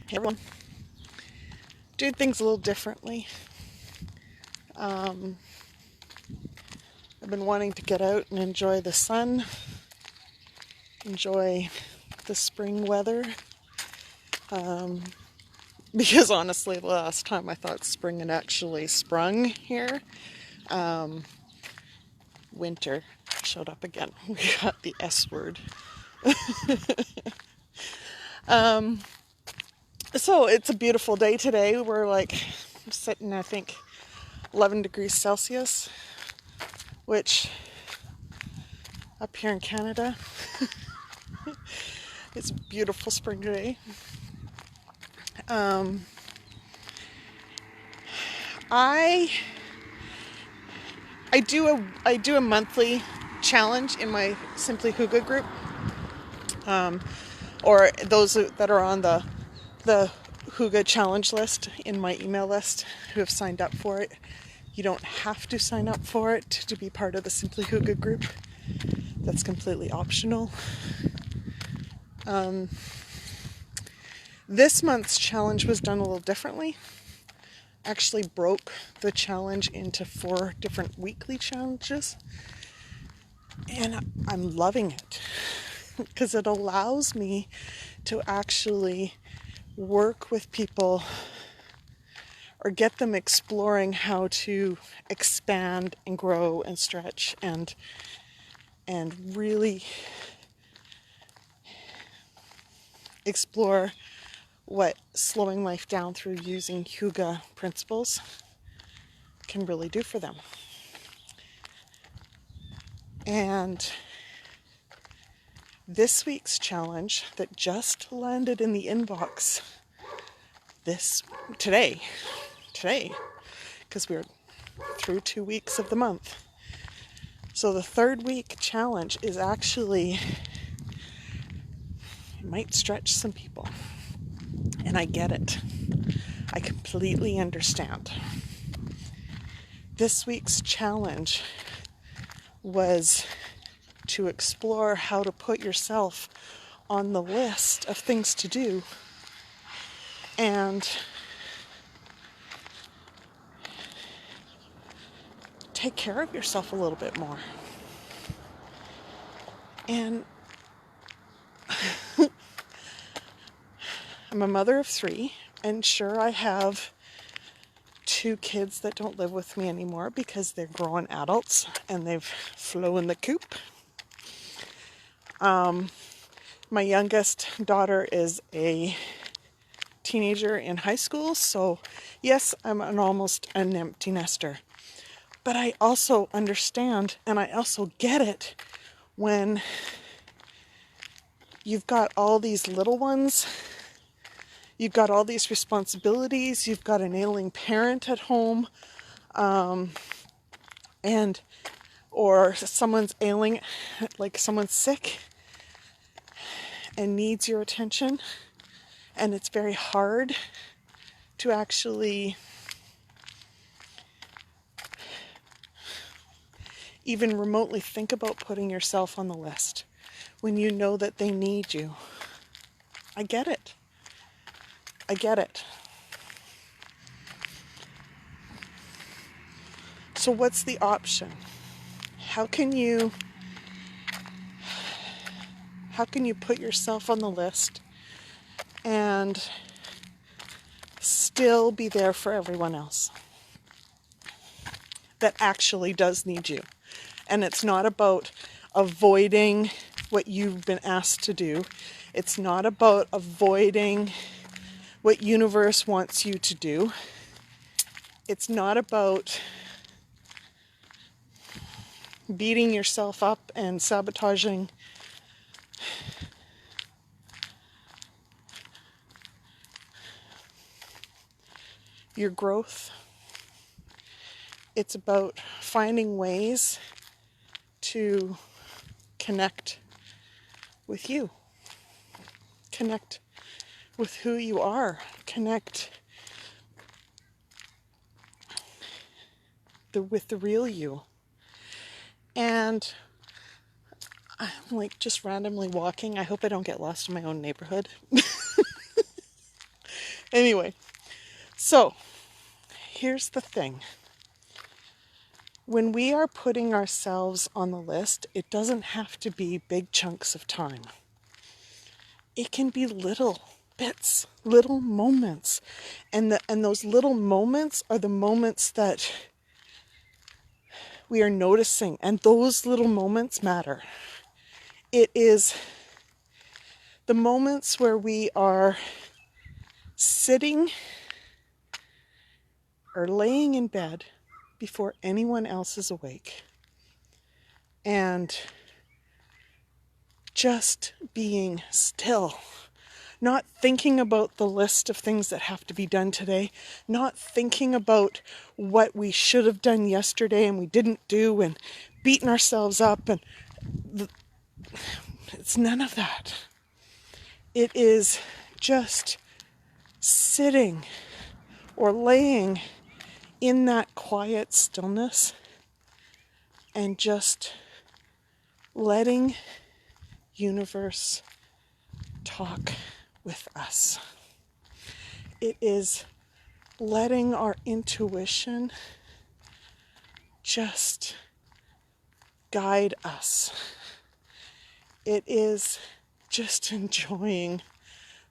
Hey everyone. Do things a little differently. I've been wanting to get out and enjoy the sun, enjoy the spring weather. Because honestly, the last time I thought spring had actually sprung here, winter showed up again. We got the S word. So it's a beautiful day today. We're sitting, I think, 11 degrees Celsius, which up here in Canada, it's a beautiful spring day. I do a monthly challenge in my Simply Hygge group, or those that are on the Hygge challenge list in my email list who have signed up for it. You don't have to sign up for it to be part of the Simply Hygge group. That's completely optional. This month's challenge was done a little differently. Actually broke the challenge into 4 different weekly challenges. And I'm loving it because it allows me to actually work with people or get them exploring how to expand and grow and stretch and really explore what slowing life down through using Hygge principles can really do for them. And this week's challenge that just landed in the inbox today, because we're through 2 weeks of the month. So the 3rd week challenge is actually, it might stretch some people. And I get it. I completely understand. This week's challenge was to explore how to put yourself on the list of things to do and take care of yourself a little bit more. And I'm a mother of 3, and sure, I have 2 kids that don't live with me anymore because they're grown adults and they've flown the coop. My youngest daughter is a teenager in high school, so yes, I'm almost an empty nester. But I also understand and I also get it when you've got all these little ones, you've got all these responsibilities, you've got an ailing parent at home, or someone's ailing, like someone's sick and needs your attention, and it's very hard to actually even remotely think about putting yourself on the list when you know that they need you. I get it. I get it. So what's the option? How can you put yourself on the list and still be there for everyone else that actually does need you? And it's not about avoiding what you've been asked to do. It's not about avoiding what universe wants you to do. It's not about beating yourself up and sabotaging your growth. It's about finding ways to connect with you, connect with who you are, connect with the real you. And I'm just randomly walking. I hope I don't get lost in my own neighborhood. Anyway, so here's the thing. When we are putting ourselves on the list, it doesn't have to be big chunks of time. It can be little bits, little moments. And those little moments are the moments that we are noticing. And those little moments matter. It is the moments where we are sitting or laying in bed before anyone else is awake and just being still, not thinking about the list of things that have to be done today, not thinking about what we should have done yesterday and we didn't do, and beating ourselves up, and it's none of that. It is just sitting or laying in that quiet stillness and just letting universe talk with us. It is letting our intuition just guide us. It is just enjoying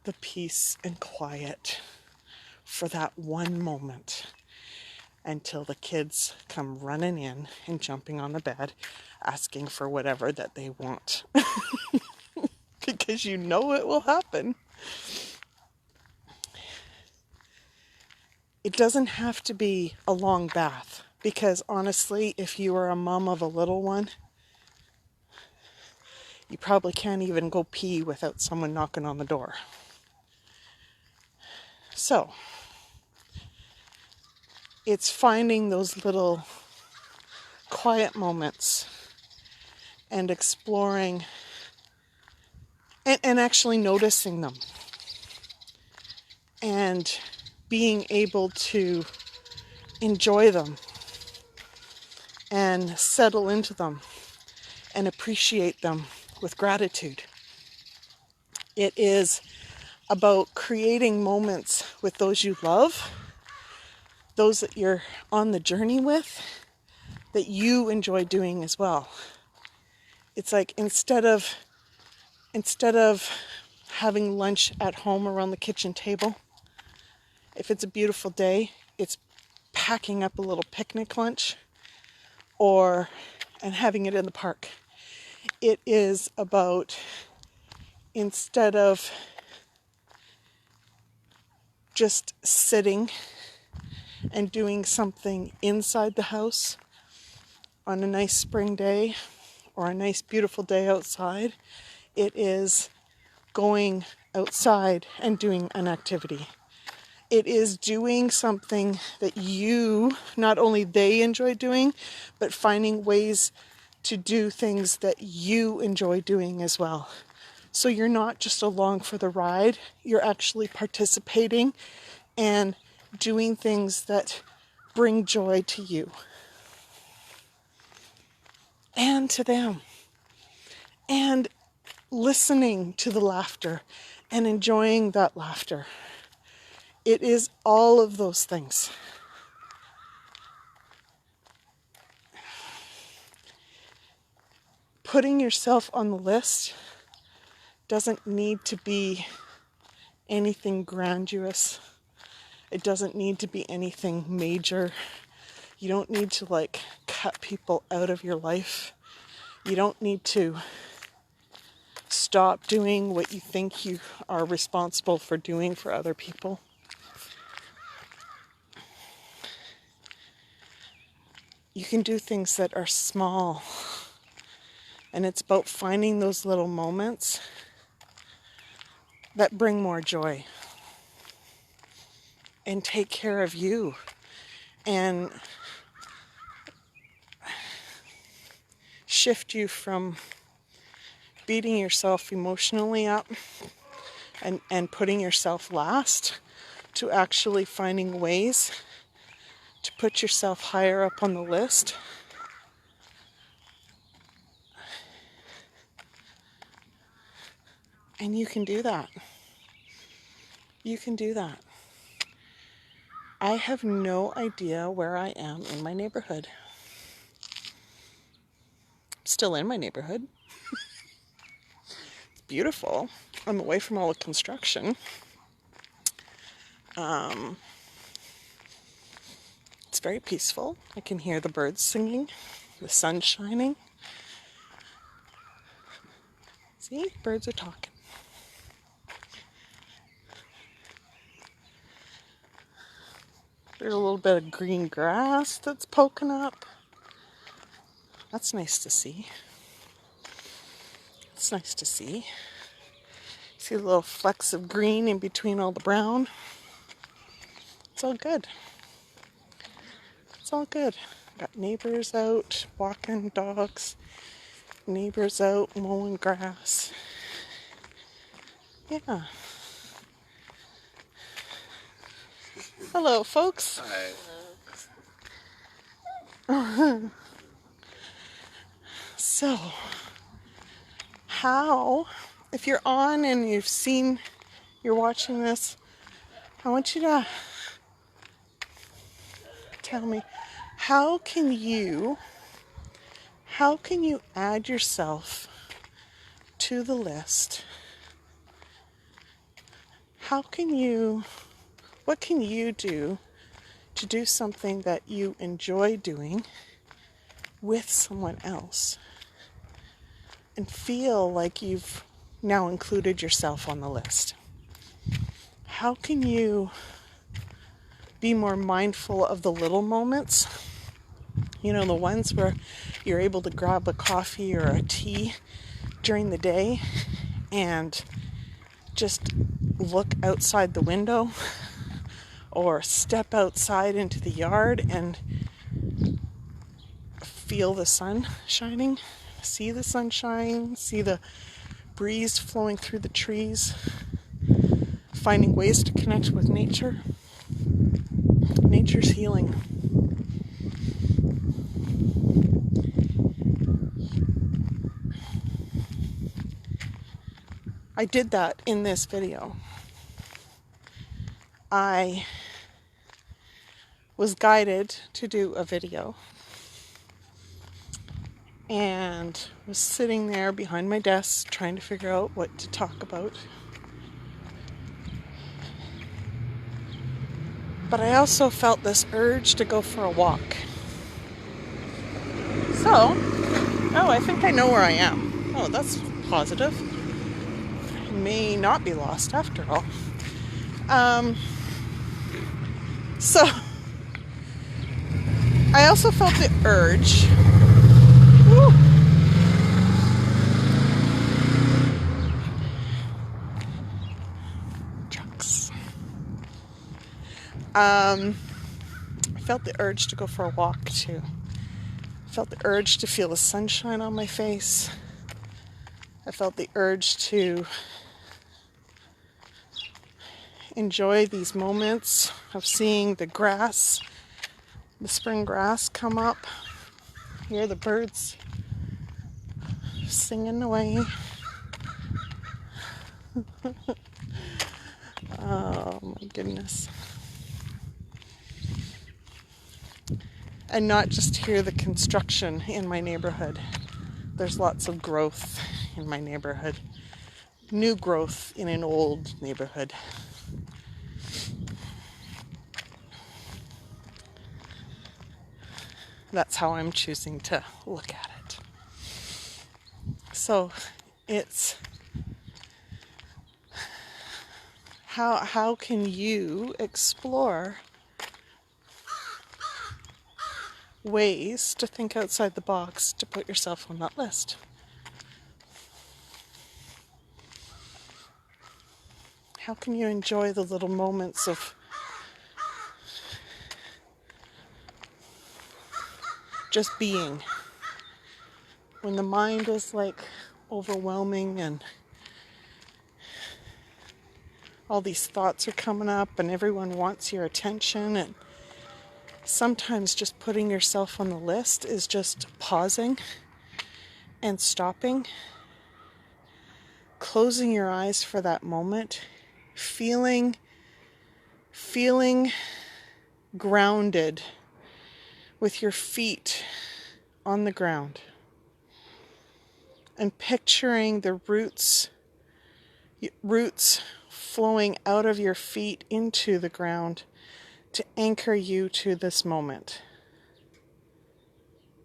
the peace and quiet for that one moment until the kids come running in and jumping on the bed asking for whatever that they want. Because you know it will happen. It doesn't have to be a long bath, because honestly, if you are a mom of a little one, you probably can't even go pee without someone knocking on the door. So, it's finding those little quiet moments and exploring and actually noticing them and being able to enjoy them and settle into them and appreciate them with gratitude. It is about creating moments with those you love, those that you're on the journey with, that you enjoy doing as well. It's like instead of having lunch at home around the kitchen table, if it's a beautiful day, it's packing up a little picnic lunch and having it in the park. It is about, instead of just sitting and doing something inside the house on a nice spring day or a nice beautiful day outside, it is going outside and doing an activity. It is doing something that not only they enjoy doing, but finding ways to do things that you enjoy doing as well. So you're not just along for the ride, you're actually participating and doing things that bring joy to you and to them. And listening to the laughter and enjoying that laughter. It is all of those things. Putting yourself on the list doesn't need to be anything grandiose. It doesn't need to be anything major. You don't need to cut people out of your life. You don't need to stop doing what you think you are responsible for doing for other people. You can do things that are small. And it's about finding those little moments that bring more joy and take care of you and shift you from beating yourself emotionally up and putting yourself last to actually finding ways to put yourself higher up on the list. And you can do that. You can do that. I have no idea where I am in my neighborhood. I'm still in my neighborhood. It's beautiful. I'm away from all the construction. It's very peaceful. I can hear the birds singing, the sun shining. See, birds are talking. There's a little bit of green grass that's poking up. That's nice to see. It's nice to see. See the little flecks of green in between all the brown. It's all good. It's all good. Got neighbors out walking dogs. Neighbors out mowing grass. Yeah. Hello, folks. Hi. So, if you're on and you're watching this, I want you to tell me, how can you add yourself to the list? What can you do to do something that you enjoy doing with someone else and feel like you've now included yourself on the list? How can you be more mindful of the little moments? You know, the ones where you're able to grab a coffee or a tea during the day and just look outside the window or step outside into the yard and feel the sun shining, see the sunshine, see the breeze flowing through the trees, finding ways to connect with nature. Nature's healing. I did that in this video. I was guided to do a video and was sitting there behind my desk trying to figure out what to talk about. But I also felt this urge to go for a walk. So, I think I know where I am. Oh, that's positive. I may not be lost after all. So, I also felt the urge. Woo, trucks. I felt the urge to go for a walk too. I felt the urge to feel the sunshine on my face. I felt the urge to enjoy these moments of seeing the grass, the spring grass come up. Hear the birds singing away. Oh my goodness. And not just hear the construction in my neighborhood. There's lots of growth in my neighborhood. New growth in an old neighborhood. That's how I'm choosing to look at it. So it's how can you explore ways to think outside the box to put yourself on that list? How can you enjoy the little moments of just being when the mind is like overwhelming and all these thoughts are coming up and everyone wants your attention, and sometimes just putting yourself on the list is just pausing and stopping, closing your eyes for that moment, feeling grounded with your feet on the ground and picturing the roots flowing out of your feet into the ground to anchor you to this moment.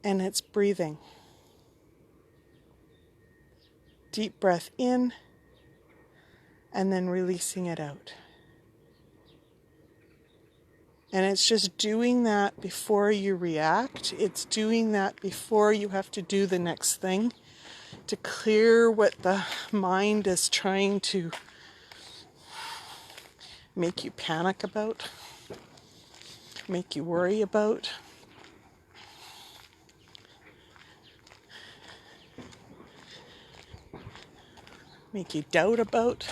And it's breathing. Deep breath in and then releasing it out. And it's just doing that before you react. It's doing that before you have to do the next thing to clear what the mind is trying to make you panic about, make you worry about. Make you doubt about.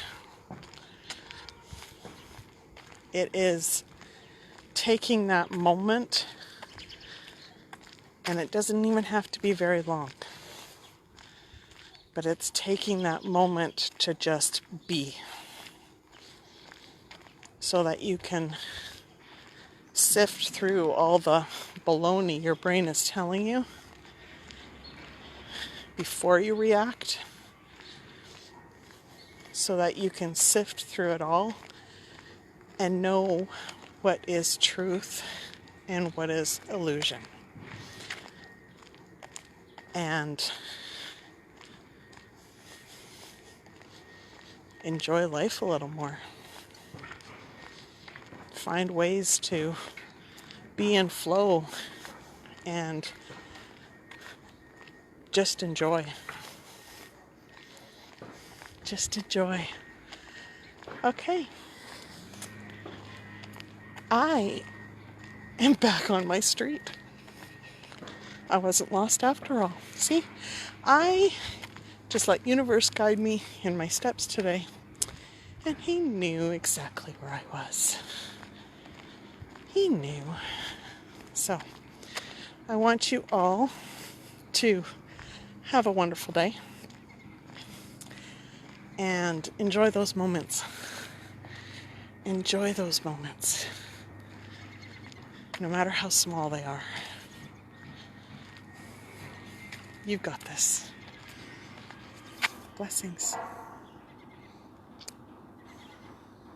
It is taking that moment, and it doesn't even have to be very long, but it's taking that moment to just be so that you can sift through all the baloney your brain is telling you before you react, so that you can sift through it all and know what is truth and what is illusion. And enjoy life a little more. Find ways to be in flow and just enjoy. Just enjoy. Okay. I am back on my street. I wasn't lost after all. See, I just let universe guide me in my steps today. And he knew exactly where I was. He knew. So, I want you all to have a wonderful day. And enjoy those moments. Enjoy those moments. No matter how small they are. You've got this. Blessings.